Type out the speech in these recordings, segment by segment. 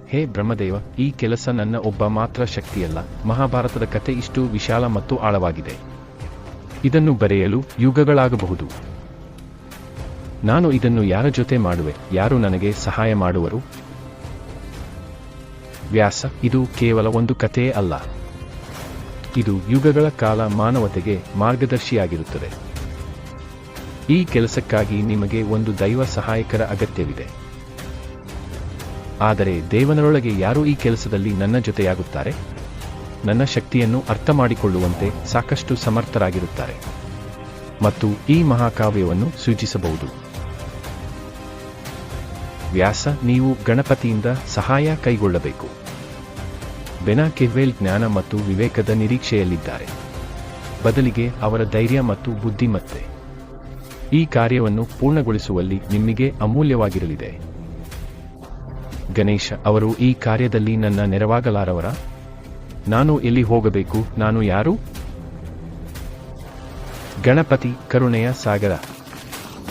ಹೇ ಬ್ರಹ್ಮದೇವ, ಈ ಕೆಲಸ ನನ್ನ ಒಬ್ಬ ಮಾತ್ರ ಶಕ್ತಿಯಲ್ಲ. ಮಹಾಭಾರತದ ಕಥೆ ಇಷ್ಟು ವಿಶಾಲ ಮತ್ತು ಆಳವಾಗಿದೆ. ಇದನ್ನು ಬರೆಯಲು ಯುಗಗಳಾಗಬಹುದು. ನಾನು ಇದನ್ನು ಯಾರ ಜೊತೆ ಮಾಡುವೆ? ಯಾರು ನನಗೆ ಸಹಾಯ ಮಾಡುವರು? ವ್ಯಾಸ: ಇದು ಕೇವಲ ಒಂದು ಕಥೆಯೇ ಅಲ್ಲ. ಇದು ಯುಗಗಳ ಕಾಲ ಮಾನವತೆಗೆ ಮಾರ್ಗದರ್ಶಿಯಾಗಿರುತ್ತದೆ. ಈ ಕೆಲಸಕ್ಕಾಗಿ ನಿಮಗೆ ಒಂದು ದೈವ ಸಹಾಯಕರ ಅಗತ್ಯವಿದೆ. ಆದರೆ ದೇವನರೊಳಗೆ ಯಾರು ಈ ಕೆಲಸದಲ್ಲಿ ನನ್ನ ಜೊತೆಯಾಗುತ್ತಾರೆ? ನನ್ನ ಶಕ್ತಿಯನ್ನು ಅರ್ಥಮಾಡಿಕೊಳ್ಳುವಂತೆ ಸಾಕಷ್ಟು ಸಮರ್ಥರಾಗಿರುತ್ತಾರೆ ಮತ್ತು ಈ ಮಹಾಕಾವ್ಯವನ್ನು ಸೃಜಿಸಬಹುದು. ವ್ಯಾಸ: ನೀವು ಗಣಪತಿಯಿಂದ ಸಹಾಯ ಕೈಗೊಳ್ಳಬೇಕು. ಬೆನಾಕೆವೆಲ್ ಜ್ಞಾನ ಮತ್ತು ವಿವೇಕದ ನಿರೀಕ್ಷೆಯಲ್ಲಿದ್ದಾರೆ. ಬದಲಿಗೆ ಅವರ ಧೈರ್ಯ ಮತ್ತು ಬುದ್ಧಿಮತ್ತೆ ಈ ಕಾರ್ಯವನ್ನು ಪೂರ್ಣಗೊಳಿಸುವಲ್ಲಿ ನಿಮಗೆ ಅಮೂಲ್ಯವಾಗಿರಲಿದೆ. ಗಣೇಶ: ಅವರು ಈ ಕಾರ್ಯದಲ್ಲಿ ನನ್ನ ನೆರವಾಗಲಾರವರ? ನಾನು ಎಲ್ಲಿ ಹೋಗಬೇಕು? ನಾನು ಯಾರು? ಗಣಪತಿ: ಕರುಣೆಯ ಸಾಗರ.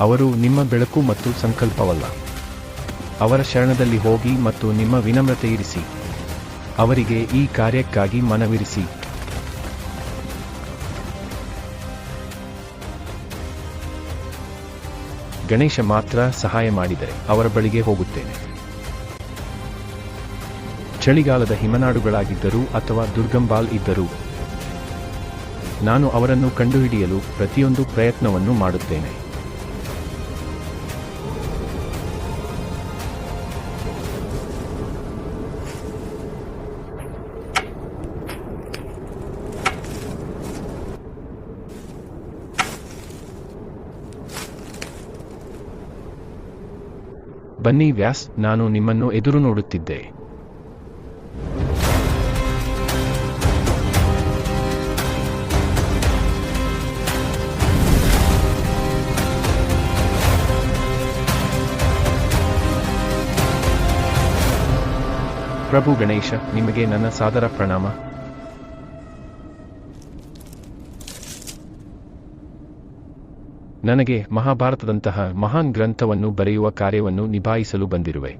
ಅವರು ನಿಮ್ಮ ಬೆಳಕು ಮತ್ತು ಸಂಕಲ್ಪವಲ್ಲ. ಅವರ ಶರಣದಲ್ಲಿ ಹೋಗಿ ಮತ್ತು ನಿಮ್ಮ ವಿನಮ್ರತೆ ಇರಿಸಿ. ಅವರಿಗೆ ಈ ಕಾರ್ಯಕ್ಕಾಗಿ ಮನವಿರಿಸಿ. ಗಣೇಶ ಮಾತ್ರ ಸಹಾಯ ಮಾಡಿದರೆ ಅವರ ಬಳಿಗೆ ಹೋಗುತ್ತೇನೆ. ಚಳಿಗಾಲದ ಹಿಮನಾಡುಗಳಾಗಿದ್ದರೂ ಅಥವಾ ದುರ್ಗಂಬಾಲ್ ಇದ್ದರೂ ನಾನು ಅವರನ್ನು ಕಂಡುಹಿಡಿಯಲು ಪ್ರತಿಯೊಂದು ಪ್ರಯತ್ನವನ್ನು ಮಾಡುತ್ತೇನೆ. ಬನ್ನಿ ವ್ಯಾಸ್, ನಾನು ನಿಮ್ಮನ್ನು ಎದುರು ನೋಡುತ್ತಿದ್ದೆ. ಪ್ರಭು ಗಣೇಶ, ನಿಮಗೆ ನನ್ನ ಸಾದರ ಪ್ರಣಾಮ. ನನಗೆ ಮಹಾಭಾರತದಂತಹ ಮಹಾನ್ ಗ್ರಂಥವನ್ನು ಬರೆಯುವ ಕಾರ್ಯವನ್ನು ನಿಭಾಯಿಸಲು ಬಂದಿರುವೆ.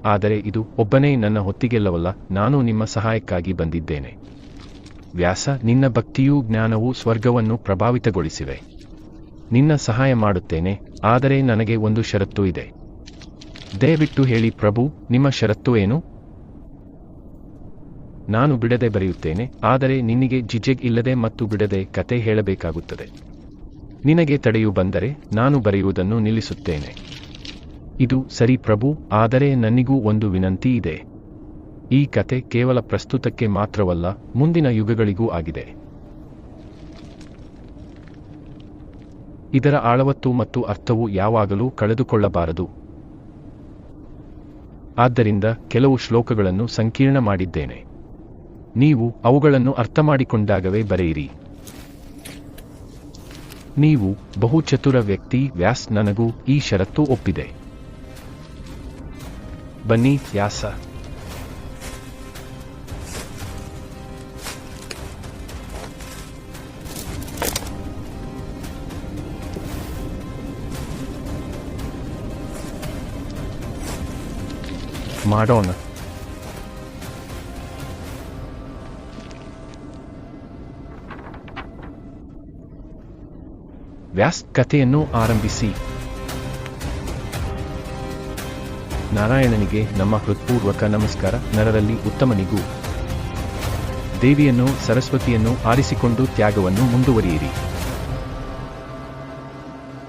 ಆದರೆ ಇದು ಒಬ್ಬನೇ ನನ್ನ ಹೊತ್ತಿಗೆಲ್ಲವಲ್ಲ. ನಾನು ನಿಮ್ಮ ಸಹಾಯಕ್ಕಾಗಿ ಬಂದಿದ್ದೇನೆ. ವ್ಯಾಸ: ನಿನ್ನ ಭಕ್ತಿಯೂ ಜ್ಞಾನವೂ ಸ್ವರ್ಗವನ್ನು ಪ್ರಭಾವಿತಗೊಳಿಸಿವೆ. ನಿನ್ನ ಸಹಾಯ ಮಾಡುತ್ತೇನೆ, ಆದರೆ ನನಗೆ ಒಂದು ಷರತ್ತು ಇದೆ. ದಯವಿಟ್ಟು ಹೇಳಿ ಪ್ರಭು, ನಿಮ್ಮ ಷರತ್ತು ಏನು? ನಾನು ಬಿಡದೆ ಬರೆಯುತ್ತೇನೆ, ಆದರೆ ನಿನಗೆ ಜಿಜೆಗ್ ಇಲ್ಲದೆ ಮತ್ತು ಬಿಡದೆ ಕತೆ ಹೇಳಬೇಕಾಗುತ್ತದೆ. ನಿನಗೆ ತಡೆಯು ಬಂದರೆ ನಾನು ಬರೆಯುವುದನ್ನು ನಿಲ್ಲಿಸುತ್ತೇನೆ. ಇದು ಸರಿ ಪ್ರಭು, ಆದರೆ ನನ್ನಿಗೂ ಒಂದು ವಿನಂತಿ ಇದೆ. ಈ ಕತೆ ಕೇವಲ ಪ್ರಸ್ತುತಕ್ಕೆ ಮಾತ್ರವಲ್ಲ, ಮುಂದಿನ ಯುಗಗಳಿಗೂ ಆಗಿದೆ. ಇದರ ಆಳವತ್ತು ಮತ್ತು ಅರ್ಥವು ಯಾವಾಗಲೂ ಕಳೆದುಕೊಳ್ಳಬಾರದು. ಆದ್ದರಿಂದ ಕೆಲವು ಶ್ಲೋಕಗಳನ್ನು ಸಂಕೀರ್ಣ ಮಾಡಿದ್ದೇನೆ. ನೀವು ಅವುಗಳನ್ನು ಅರ್ಥಮಾಡಿಕೊಂಡಾಗವೇ ಬರೆಯಿರಿ. ನೀವು ಬಹು ಚತುರ ವ್ಯಕ್ತಿ ವ್ಯಾಸ್, ನನಗೂ ಈ ಷರತ್ತು ಒಪ್ಪಿದೆ. ಬನ್ನಿ ವ್ಯಾಸ. ಮಾಡೋಣ. ವ್ಯಾಸ್, ಕಥೆಯನ್ನು ಆರಂಭಿಸಿ. ನಾರಾಯಣನಿಗೆ ನಮ್ಮ ಹೃತ್ಪೂರ್ವಕ ನಮಸ್ಕಾರ. ನರರಲ್ಲಿ ಉತ್ತಮನಿಗೂ ದೇವಿಯನ್ನು ಸರಸ್ವತಿಯನ್ನು ಆರಿಸಿಕೊಂಡು ತ್ಯಾಗವನ್ನು ಮುಂದುವರಿಯಿರಿ.